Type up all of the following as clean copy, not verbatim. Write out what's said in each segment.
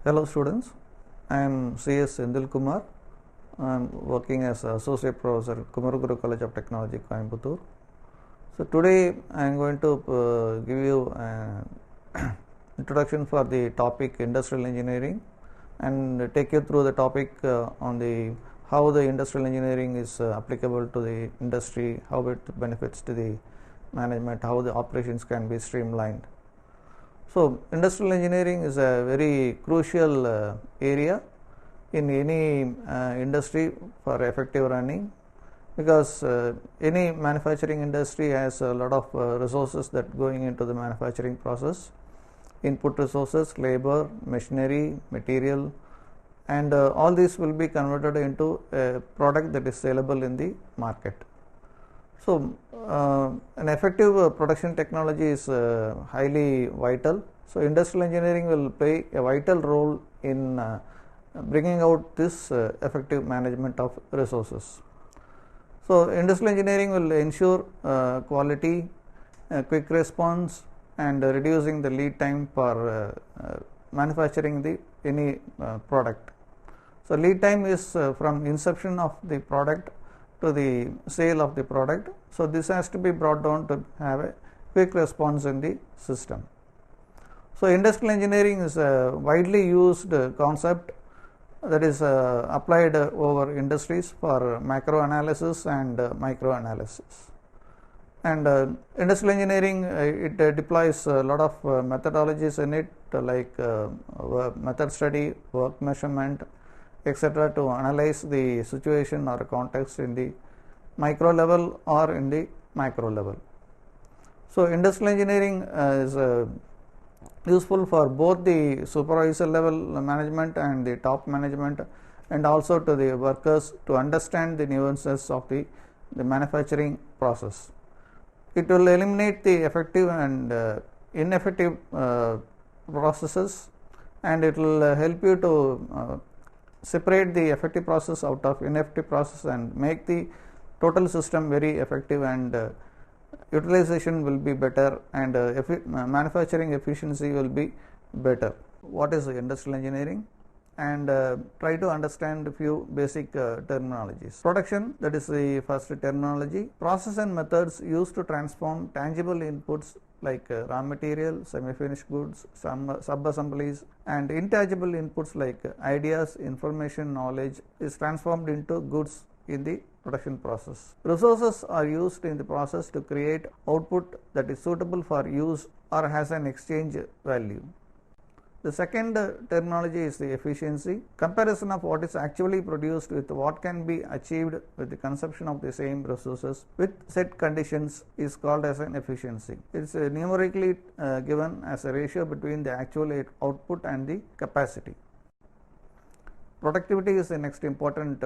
Hello students, I am C.S. Sendil Kumar. I am working as Associate Professor at Kumaraguru College of Technology, Coimbatore. So today I am going to give you an introduction for the topic industrial engineering and take you through the topic on the how the industrial engineering is applicable to the industry, how it benefits to the management, how the operations can be streamlined. So, industrial engineering is a very crucial area in any industry for effective running, because any manufacturing industry has a lot of resources that going into the manufacturing process, input resources, labor, machinery, material, and all these will be converted into a product that is saleable in the market. So, an effective production technology is highly vital. So, industrial engineering will play a vital role in bringing out this effective management of resources. So, industrial engineering will ensure quality, quick response, and reducing the lead time for manufacturing any product. So, lead time is from inception of the product to the sale of the product. So, this has to be brought down to have a quick response in the system. So, industrial engineering is a widely used concept that is applied over industries for macro analysis and micro analysis. And industrial engineering it deploys a lot of methodologies in it, like method study, work measurement, etc., to analyze the situation or context in the micro level or in the macro level. So, industrial engineering is useful for both the supervisor level management and the top management, and also to the workers to understand the nuances of the manufacturing process. It will eliminate the effective and ineffective processes, and it will help you to separate the effective process out of ineffective process and make the total system very effective, and utilization will be better, and manufacturing efficiency will be better. What is industrial engineering? And try to understand a few basic terminologies. Production, that is the first terminology. Process and methods used to transform tangible inputs like raw material, semi-finished goods, sub-assemblies, and intangible inputs like ideas, information, knowledge is transformed into goods in the production process. Resources are used in the process to create output that is suitable for use or has an exchange value. The second terminology is the efficiency. Comparison of what is actually produced with what can be achieved with the consumption of the same resources with set conditions is called as an efficiency. It is numerically given as a ratio between the actual output and the capacity. Productivity is the next important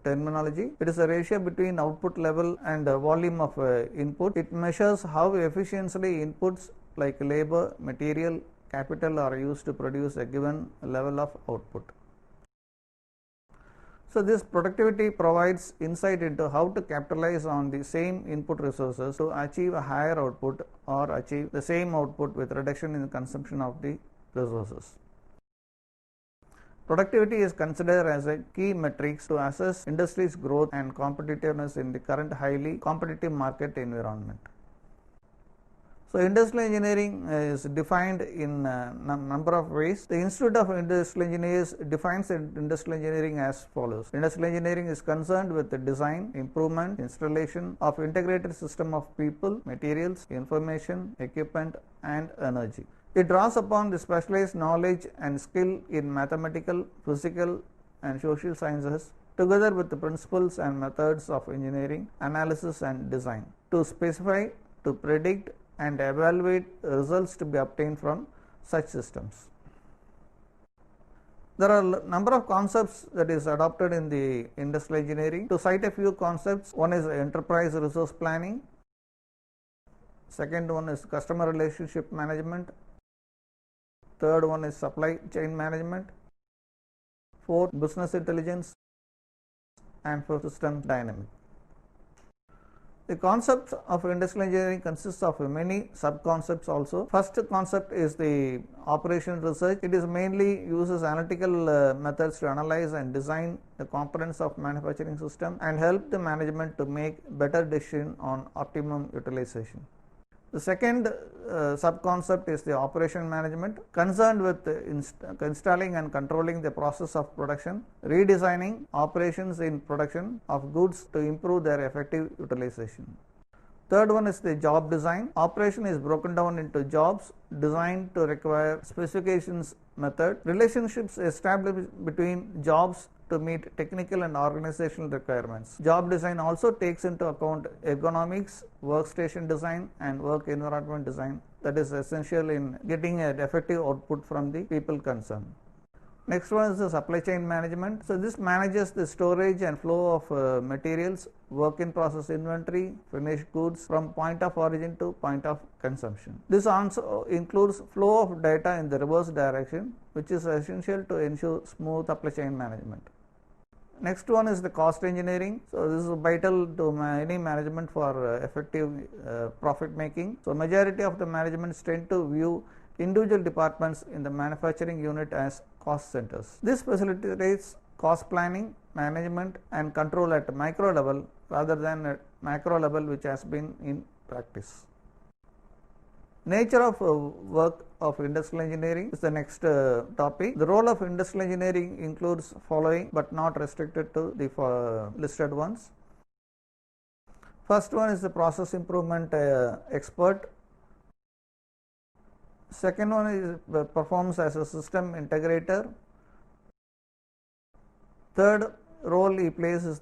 terminology. It is a ratio between output level and volume of input. It measures how efficiently inputs like labor, material, capital are used to produce a given level of output. So, this productivity provides insight into how to capitalize on the same input resources to achieve a higher output or achieve the same output with reduction in the consumption of the resources. Productivity is considered as a key metric to assess industry's growth and competitiveness in the current highly competitive market environment. So, industrial engineering is defined in a number of ways. The Institute of Industrial Engineers defines industrial engineering as follows. Industrial engineering is concerned with the design, improvement, installation of integrated system of people, materials, information, equipment, and energy. It draws upon the specialized knowledge and skill in mathematical, physical, and social sciences, together with the principles and methods of engineering, analysis, and design, to specify, to predict, and evaluate results to be obtained from such systems. There are a number of concepts that is adopted in the industrial engineering. To cite a few concepts, one is enterprise resource planning, second one is customer relationship management, third one is supply chain management, fourth business intelligence, and fifth system dynamics. The concept of industrial engineering consists of many sub-concepts also. First concept is the operation research. It is mainly uses analytical methods to analyze and design the components of manufacturing system and help the management to make better decision on optimum utilization. The second sub-concept is the operation management, concerned with installing and controlling the process of production, redesigning operations in production of goods to improve their effective utilization. Third one is the job design. Operation is broken down into jobs designed to require specifications method, relationships established between jobs to meet technical and organizational requirements. Job design also takes into account ergonomics, workstation design and work environment design that is essential in getting an effective output from the people concerned. Next one is the supply chain management. So this manages the storage and flow of materials, work in process inventory, finished goods from point of origin to point of consumption. This also includes flow of data in the reverse direction, which is essential to ensure smooth supply chain management. Next one is the cost engineering. So this is vital to any management for effective profit making. So majority of the managements tend to view individual departments in the manufacturing unit as cost centers. This facilitates cost planning, management and control at micro level rather than at macro level, which has been in practice. Nature of work of industrial engineering is the next topic. The role of industrial engineering includes following but not restricted to the listed ones. First one is the process improvement expert. Second one is performs as a system integrator. Third role he plays is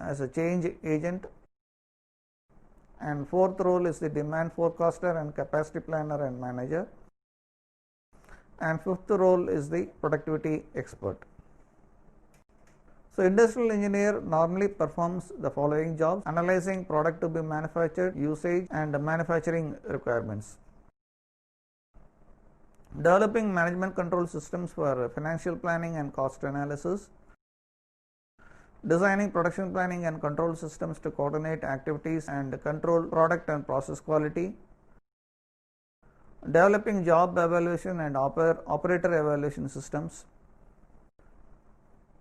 as a change agent. And fourth role is the demand forecaster and capacity planner and manager. And fifth role is the productivity expert. So industrial engineer normally performs the following jobs: analyzing product to be manufactured, usage and manufacturing requirements, developing management control systems for financial planning and cost analysis, designing production planning and control systems to coordinate activities and control product and process quality, developing job evaluation and operator evaluation systems.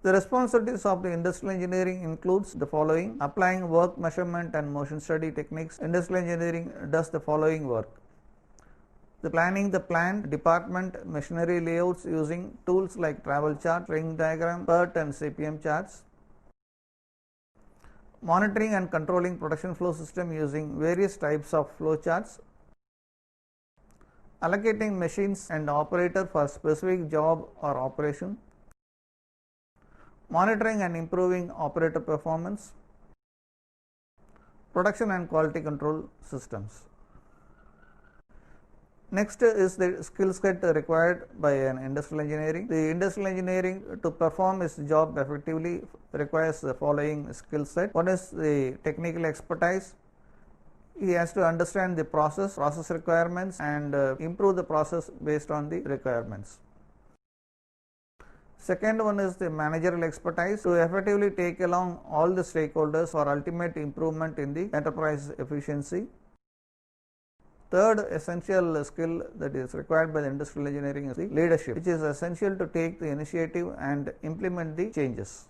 The responsibilities of the industrial engineering includes the following: applying work measurement and motion study techniques. Industrial engineering does the following work: the planning the plant, department, machinery layouts using tools like travel chart, string diagram, PERT and CPM charts, monitoring and controlling production flow system using various types of flow charts, allocating machines and operator for specific job or operation, monitoring and improving operator performance, production and quality control systems. Next is the skill set required by an industrial engineering. The industrial engineering to perform its job effectively requires the following skill set. One is the technical expertise. He has to understand the process requirements and improve the process based on the requirements. Second one is the managerial expertise, to effectively take along all the stakeholders for ultimate improvement in the enterprise efficiency. Third essential skill that is required by the industrial engineering is the leadership, which is essential to take the initiative and implement the changes.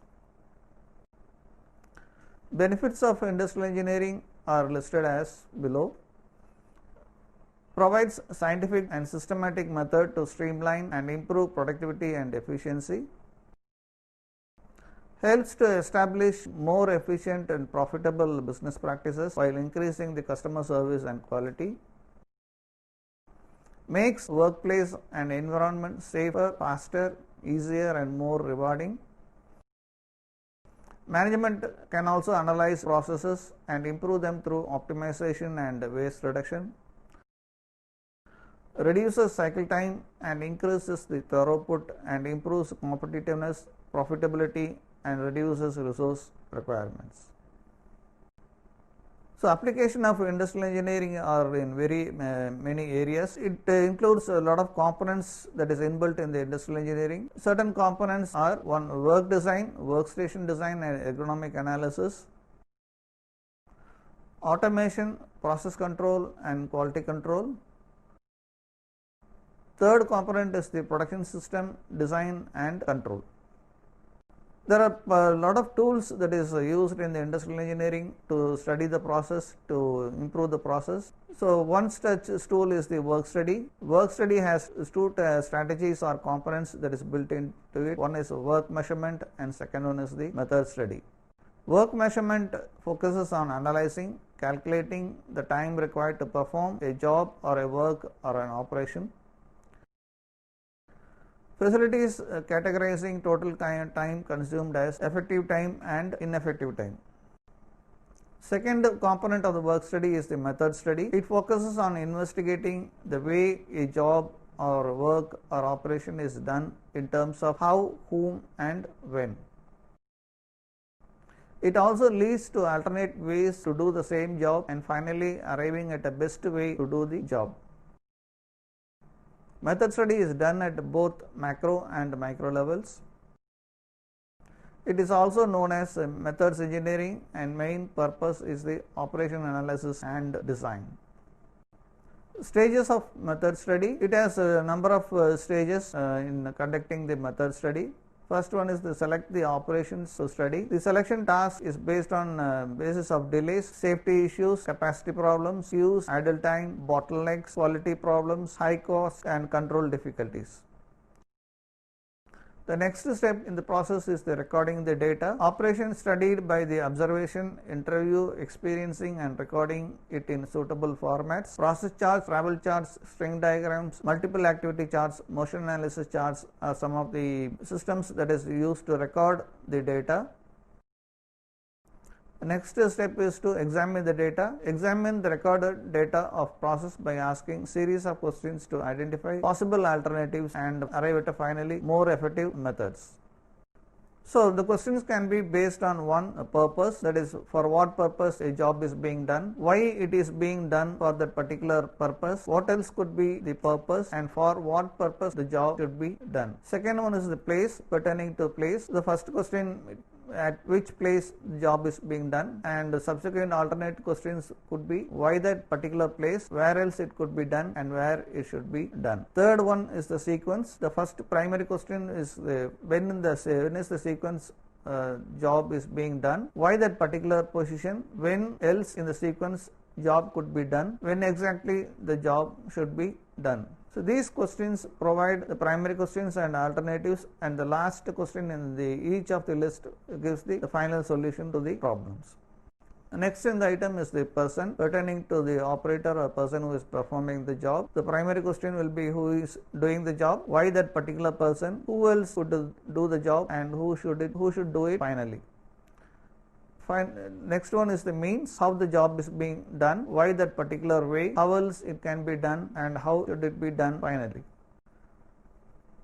Benefits of industrial engineering are listed as below. Provides scientific and systematic method to streamline and improve productivity and efficiency. Helps to establish more efficient and profitable business practices while increasing the customer service and quality. Makes workplace and environment safer, faster, easier and more rewarding. Management can also analyze processes and improve them through optimization and waste reduction. Reduces cycle time and increases the throughput and improves competitiveness, profitability and reduces resource requirements. So application of industrial engineering are in very many areas. It includes a lot of components that is inbuilt in the industrial engineering. Certain components are: one, work design, workstation design and ergonomic analysis, automation, process control and quality control. Third component is the production system design and control. There are a lot of tools that is used in the industrial engineering to study the process, to improve the process. So, one such tool is the work study. Work study has two strategies or components that is built into it. One is work measurement and second one is the method study. Work measurement focuses on analyzing, calculating the time required to perform a job or a work or an operation. Facility is categorizing total time consumed as effective time and ineffective time. Second component of the work study is the method study. It focuses on investigating the way a job or work or operation is done in terms of how, whom and when. It also leads to alternate ways to do the same job and finally arriving at a best way to do the job. Method study is done at both macro and micro levels. It is also known as methods engineering and main purpose is the operation analysis and design. Stages of method study. It has a number of stages in conducting the method study. First one is to select the operations to study. The selection task is based on basis of delays, safety issues, capacity problems, queues, idle time, bottlenecks, quality problems, high cost and control difficulties. The next step in the process is the recording the data. Operation studied by the observation, interview, experiencing and recording it in suitable formats. Process charts, travel charts, string diagrams, multiple activity charts, motion analysis charts are some of the systems that is used to record the data. The next step is to examine the data. Examine the recorded data of process by asking series of questions to identify possible alternatives and arrive at a finally more effective methods. So, the questions can be based on one purpose, that is for what purpose a job is being done, why it is being done for that particular purpose, what else could be the purpose and for what purpose the job should be done. Second one is the place, pertaining to place. The first question, at which place the job is being done, and the subsequent alternate questions could be why that particular place, where else it could be done and where it should be done. Third one is the sequence. The first primary question is when is the sequence job is being done, why that particular position, when else in the sequence job could be done, when exactly the job should be done. So, these questions provide the primary questions and alternatives, and the last question in each of the list gives the final solution to the problems. Next in the item is the person, pertaining to the operator or person who is performing the job. The primary question will be who is doing the job, why that particular person, who else would do the job and who should do it finally. Next one is the means, how the job is being done, why that particular way, how else it can be done and how should it be done finally.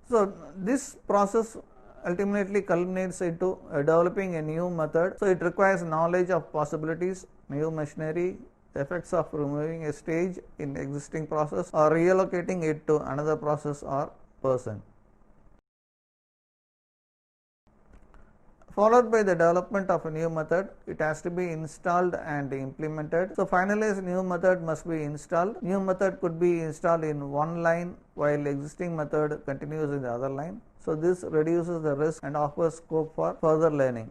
So, this process ultimately culminates into developing a new method. So, it requires knowledge of possibilities, new machinery, effects of removing a stage in existing process or reallocating it to another process or person. Followed by the development of a new method, it has to be installed and implemented. So, finalized new method must be installed. New method could be installed in one line while existing method continues in the other line. So, this reduces the risk and offers scope for further learning.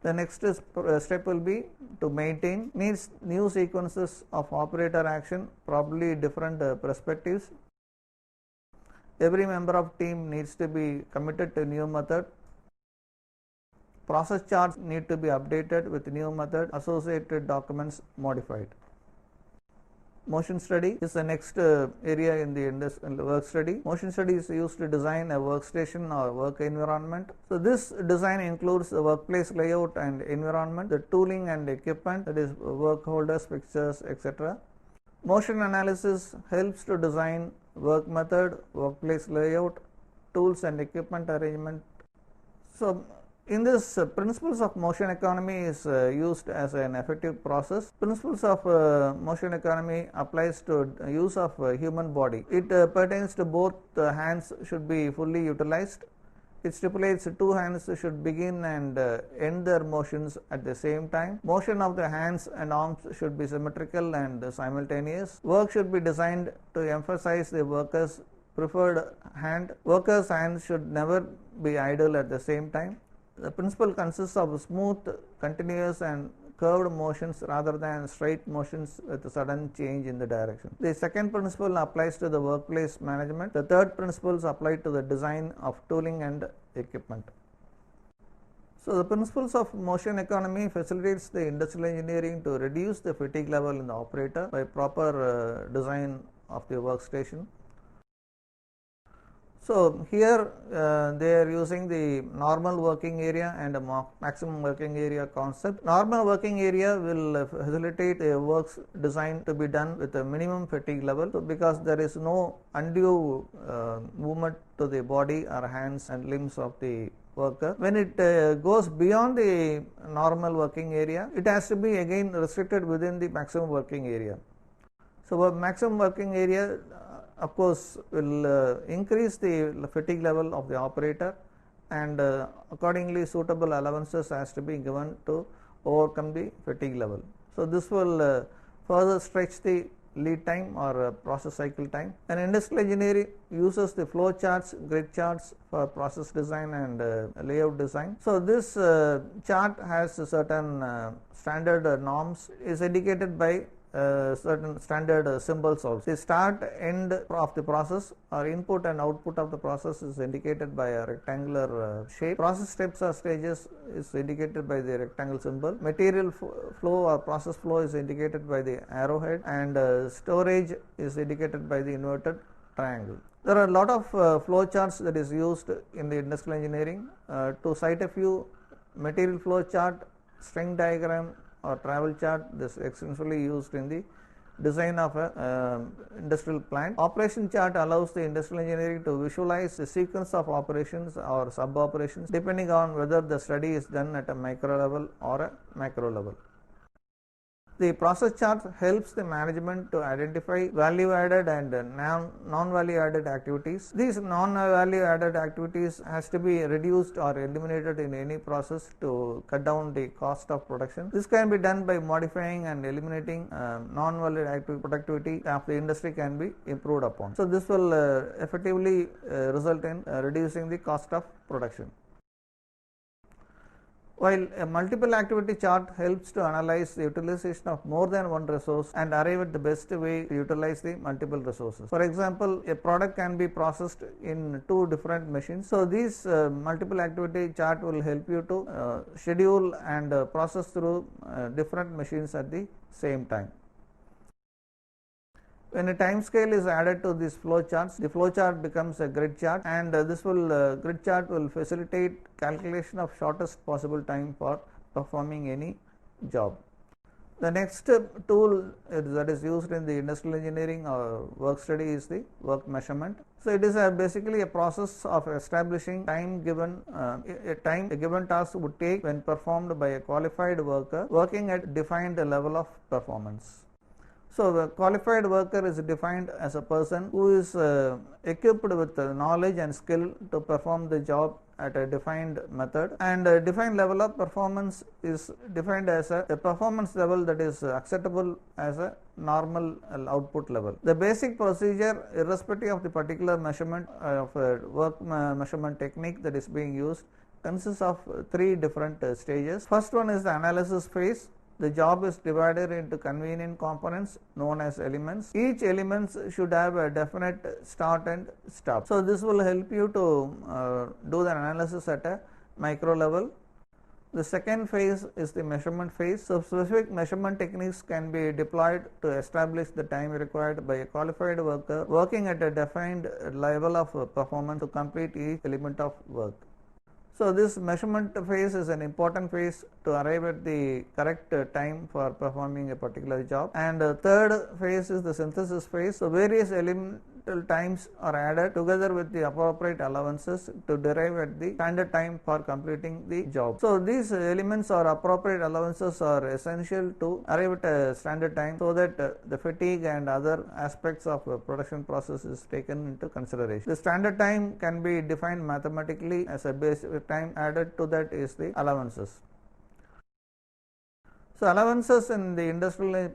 The next step will be to maintain needs new sequences of operator action, probably different perspectives. Every member of team needs to be committed to new method. Process charts need to be updated with new method, associated documents modified. Motion study is the next area in the work study. Motion study is used to design a workstation or work environment. So, this design includes the workplace layout and environment, the tooling and equipment, that is work holders, fixtures, etc. Motion analysis helps to design work method, workplace layout, tools and equipment arrangement. So, in this principles of motion economy is used as an effective process. Principles of motion economy applies to use of human body. It pertains to both hands should be fully utilized It stipulates two hands should begin and end their motions at the same time. Motion of the hands and arms should be symmetrical and simultaneous. Work should be designed to emphasize the worker's preferred hand. Worker's hands should never be idle at the same time. The principle consists of smooth, continuous and curved motions rather than straight motions with a sudden change in the direction. The second principle applies to the workplace management. The third principles apply to the design of tooling and equipment. So the principles of motion economy facilitates the industrial engineering to reduce the fatigue level in the operator by proper design of the workstation. So here they are using the normal working area and a maximum working area concept. Normal working area will facilitate the works design to be done with a minimum fatigue level, so because there is no undue movement to the body or hands and limbs of the worker. When it goes beyond the normal working area, it has to be again restricted within the maximum working area. So maximum working area of course will increase the fatigue level of the operator, and accordingly suitable allowances has to be given to overcome the fatigue level. So this will further stretch the lead time or process cycle time. And industrial engineering uses the flow charts, grid charts for process design and layout design. So this chart has certain standard norms, is indicated by certain standard symbols also. The start end of the process or input and output of the process is indicated by a rectangular shape. Process steps or stages is indicated by the rectangle symbol. Material flow or process flow is indicated by the arrowhead, and storage is indicated by the inverted triangle. There are a lot of flow charts that is used in the industrial engineering. To cite a few: material flow chart, string diagram or travel chart. This is extensively used in the design of a industrial plant. Operation chart allows the industrial engineering to visualize the sequence of operations or sub operations depending on whether the study is done at a micro level or a macro level. The process chart helps the management to identify value added and non-value added activities. These non-value added activities has to be reduced or eliminated in any process to cut down the cost of production. This can be done by modifying and eliminating non-value productivity of the industry can be improved upon. So this will effectively result in reducing the cost of production. While a multiple activity chart helps to analyze the utilization of more than one resource and arrive at the best way to utilize the multiple resources. For example, a product can be processed in two different machines. So these multiple activity chart will help you to schedule and process through different machines at the same time. When a time scale is added to these flow charts, the flow chart becomes a grid chart, and this grid chart will facilitate calculation of shortest possible time for performing any job. The next tool that is used in the industrial engineering or work study is the work measurement. So it is basically a process of establishing time given a given task would take when performed by a qualified worker working at defined level of performance. So the qualified worker is defined as a person who is equipped with knowledge and skill to perform the job at a defined method, and a defined level of performance is defined as a performance level that is acceptable as a normal output level. The basic procedure, irrespective of the particular measurement of work measurement technique that is being used, consists of three different stages. First one is the analysis phase. The job is divided into convenient components known as elements. Each element should have a definite start and stop. So this will help you to do the analysis at a micro level. The second phase is the measurement phase. So specific measurement techniques can be deployed to establish the time required by a qualified worker working at a defined level of performance to complete each element of work. So this measurement phase is an important phase to arrive at the correct time for performing a particular job. And third phase is the synthesis phase. So various experimental times are added together with the appropriate allowances to derive at the standard time for completing the job. So these elements or appropriate allowances are essential to arrive at a standard time so that the fatigue and other aspects of the production process is taken into consideration. The standard time can be defined mathematically as a base time. Added to that is the allowances. So allowances in the industrial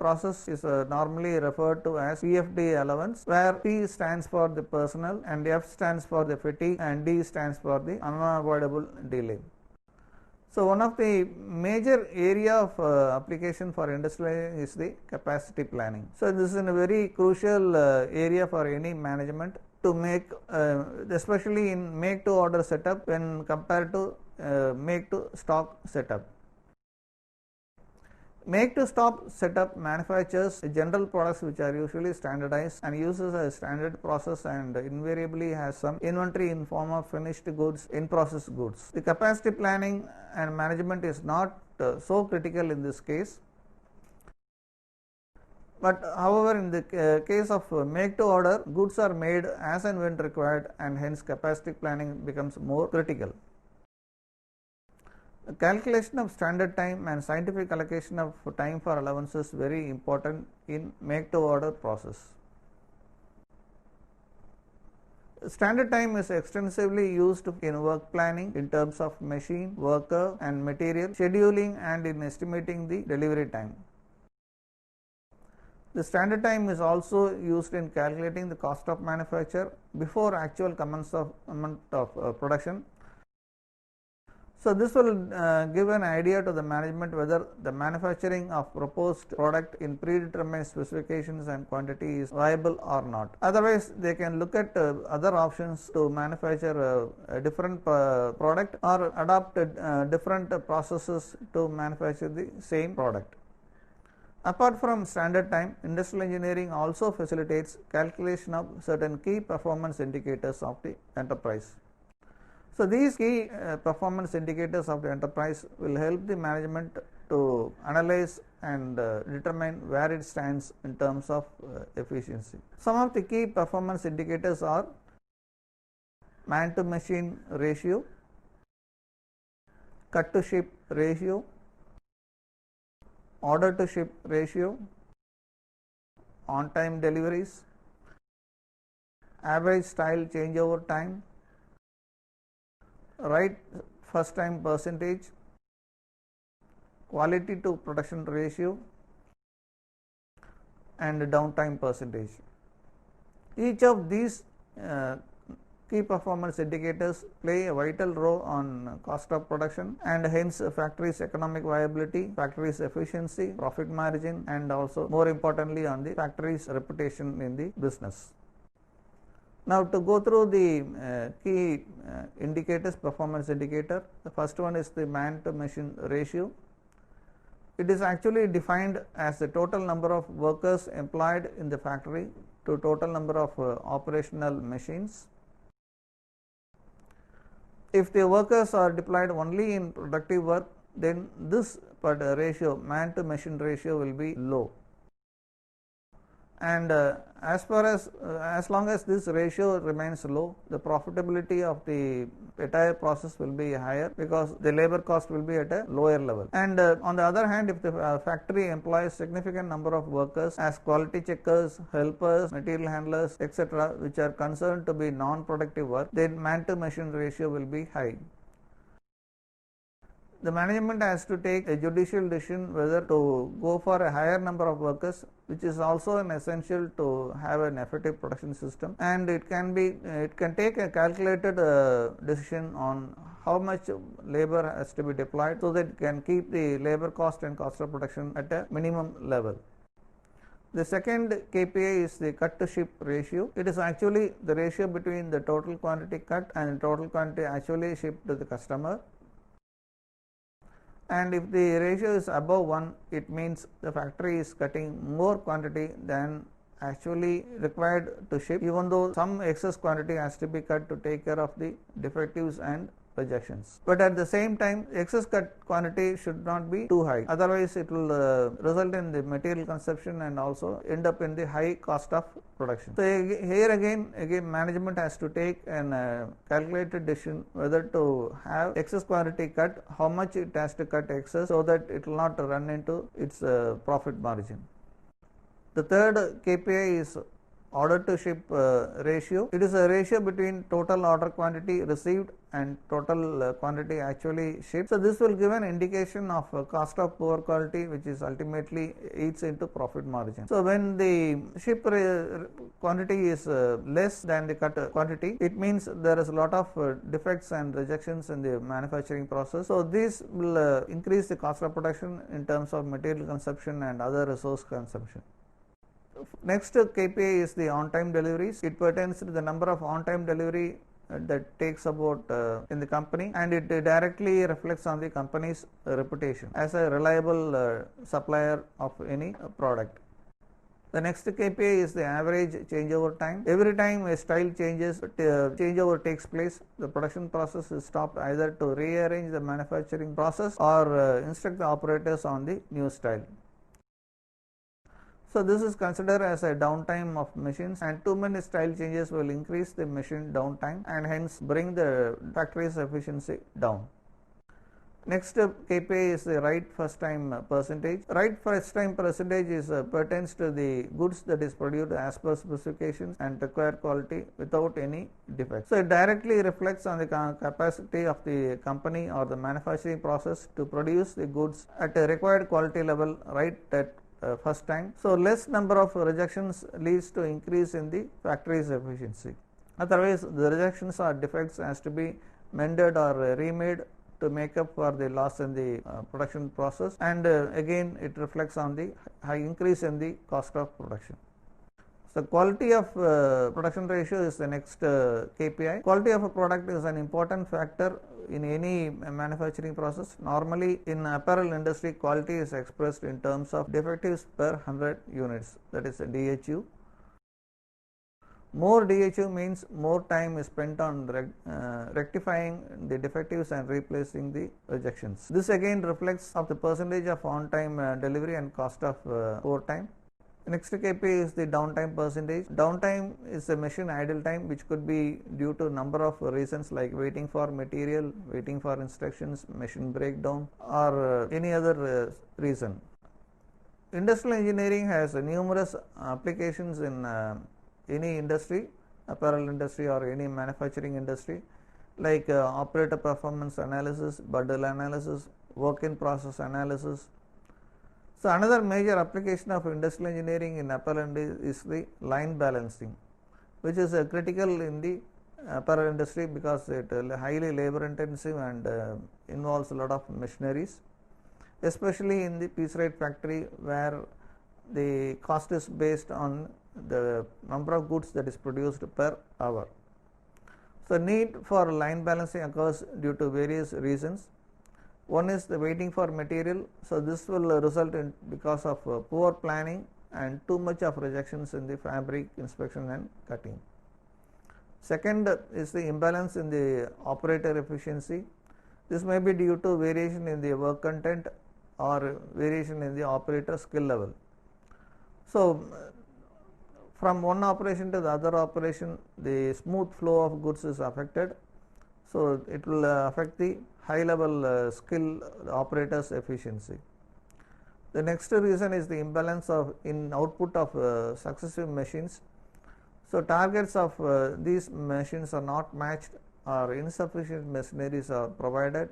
process is normally referred to as PFD allowance, where P stands for the personnel and F stands for the fatigue and D stands for the unavoidable delay. So one of the major area of application for industrial is the capacity planning. So this is a very crucial area for any management to make, especially in make to order setup when compared to make to stock setup. Make to stock setup manufactures general products which are usually standardized and uses a standard process and invariably has some inventory in form of finished goods, in process goods. The capacity planning and management is not so critical in this case, but however in the case of make to order, goods are made as and when required and hence capacity planning becomes more critical. Calculation of standard time and scientific allocation of time for allowances is very important in make to order process. Standard time is extensively used in work planning in terms of machine, worker and material scheduling and in estimating the delivery time. The standard time is also used in calculating the cost of manufacture before actual commencement of production. So this will give an idea to the management whether the manufacturing of proposed product in predetermined specifications and quantity is viable or not. Otherwise, they can look at other options to manufacture a different product or adopt different processes to manufacture the same product. Apart from standard time, industrial engineering also facilitates calculation of certain key performance indicators of the enterprise. So these key performance indicators of the enterprise will help the management to analyze and determine where it stands in terms of efficiency. Some of the key performance indicators are man to machine ratio, cut to ship ratio, order to ship ratio, on time deliveries, average style changeover time, right first time percentage, quality to production ratio and downtime percentage. Each of these key performance indicators play a vital role on cost of production and hence factory's economic viability, factory's efficiency, profit margin and also more importantly on the factory's reputation in the business. Now to go through the key indicators, performance indicator, the first one is the man to machine ratio. It is actually defined as the total number of workers employed in the factory to total number of operational machines. If the workers are deployed only in productive work, then this ratio, man to machine ratio will be low. And as long as this ratio remains low, the profitability of the entire process will be higher because the labor cost will be at a lower level. And on the other hand, if the factory employs significant number of workers as quality checkers, helpers, material handlers, etc., which are concerned to be non-productive work, then man to machine ratio will be high. The management has to take a judicial decision whether to go for a higher number of workers, which is also an essential to have an effective production system, and it can take a calculated decision on how much labor has to be deployed so that it can keep the labor cost and cost of production at a minimum level. The second KPI is the cut to ship ratio. It is actually the ratio between the total quantity cut and total quantity actually shipped to the customer. And if the ratio is above 1, it means the factory is cutting more quantity than actually required to ship, even though some excess quantity has to be cut to take care of the defectives and rejections. But at the same time, excess cut quantity should not be too high, otherwise it will result in the material consumption and also end up in the high cost of production. So here again management has to take an calculated decision whether to have excess quantity cut, how much it has to cut excess so that it will not run into its profit margin. The third KPI is order to ship ratio. It is a ratio between total order quantity received and total quantity actually shipped. So this will give an indication of cost of poor quality, which is ultimately eats into profit margin. So when the ship quantity is less than the cut quantity, it means there is a lot of defects and rejections in the manufacturing process. So this will increase the cost of production in terms of material consumption and other resource consumption. Next KPI is the on-time deliveries. It pertains to the number of on-time delivery that takes about in the company, and it directly reflects on the company's reputation as a reliable supplier of any product. The next KPI is the average changeover time. Every time a style changeover takes place, the production process is stopped either to rearrange the manufacturing process or instruct the operators on the new style. So this is considered as a downtime of machines, and too many style changes will increase the machine downtime and hence bring the factory's efficiency down. Next KPI is the right first time percentage. Right first time percentage is pertains to the goods that is produced as per specifications and required quality without any defects. So it directly reflects on the capacity of the company or the manufacturing process to produce the goods at a required quality level right at first time. So less number of rejections leads to increase in the factory's efficiency. Otherwise, the rejections or defects has to be mended or remade to make up for the loss in the production process, and again it reflects on the high increase in the cost of production. So quality of production ratio is the next KPI. Quality of a product is an important factor in any manufacturing process. Normally in apparel industry, quality is expressed in terms of defectives per 100 units, that is a DHU. More DHU means more time is spent on rectifying the defectives and replacing the rejections. This again reflects of the percentage of on-time delivery and cost of overtime. Next KPI is the downtime percentage. Downtime is a machine idle time, which could be due to number of reasons like waiting for material, waiting for instructions, machine breakdown, or any other reason. Industrial engineering has numerous applications in any industry, apparel industry or any manufacturing industry, like operator performance analysis, bundle analysis, work in process analysis. So another major application of industrial engineering in apparel is the line balancing, which is critical in the apparel industry because it is highly labor intensive and involves a lot of machineries, especially in the piece rate factory where the cost is based on the number of goods that is produced per hour. So need for line balancing occurs due to various reasons. One is the waiting for material. So this will result in because of poor planning and too much of rejections in the fabric inspection and cutting. Second is the imbalance in the operator efficiency. This may be due to variation in the work content or variation in the operator skill level. So from one operation to the other operation, the smooth flow of goods is affected. So it will affect the high level skill operators efficiency. The next reason is the imbalance of in output of successive machines. So targets of these machines are not matched, or insufficient machineries are provided,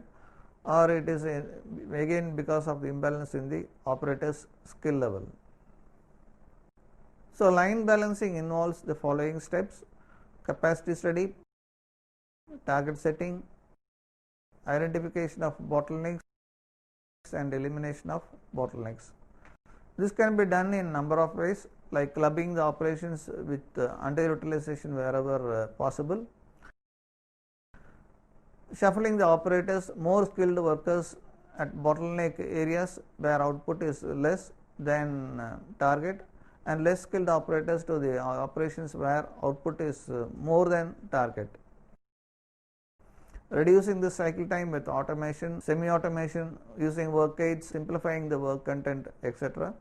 or it is again because of the imbalance in the operator's skill level. So line balancing involves the following steps: capacity study, target setting, identification of bottlenecks and elimination of bottlenecks. This can be done in number of ways, like clubbing the operations with underutilization wherever possible, shuffling the operators, more skilled workers at bottleneck areas where output is less than target, and less skilled operators to the operations where output is more than target. reducing the cycle time with automation, semi-automation, using work aids, simplifying the work content, etc.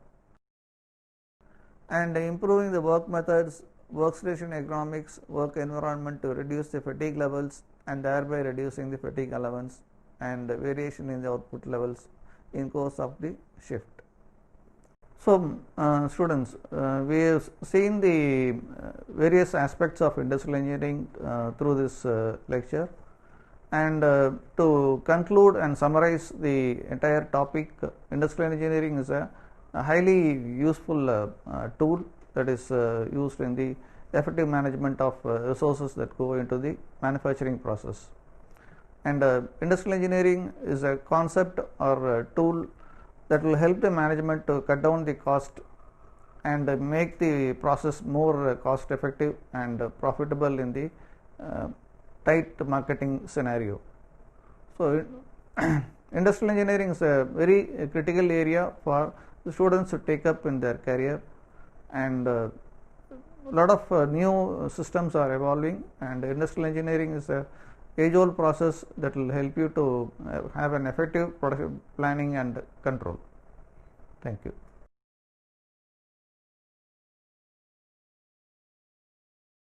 And improving the work methods, workstation ergonomics, work environment to reduce the fatigue levels and thereby reducing the fatigue allowance and variation in the output levels in course of the shift. So, students, we have seen the various aspects of industrial engineering through this lecture, and to conclude and summarize the entire topic, industrial engineering is a highly useful tool that is used in the effective management of resources that go into the manufacturing process. And industrial engineering is a concept or a tool that will help the management to cut down the cost and make the process more cost effective and profitable in the tight marketing scenario. So, industrial engineering is a very critical area for the students to take up in their career, and a lot of new systems are evolving, and industrial engineering is a age-old process that will help you to have an effective production planning and control. Thank you.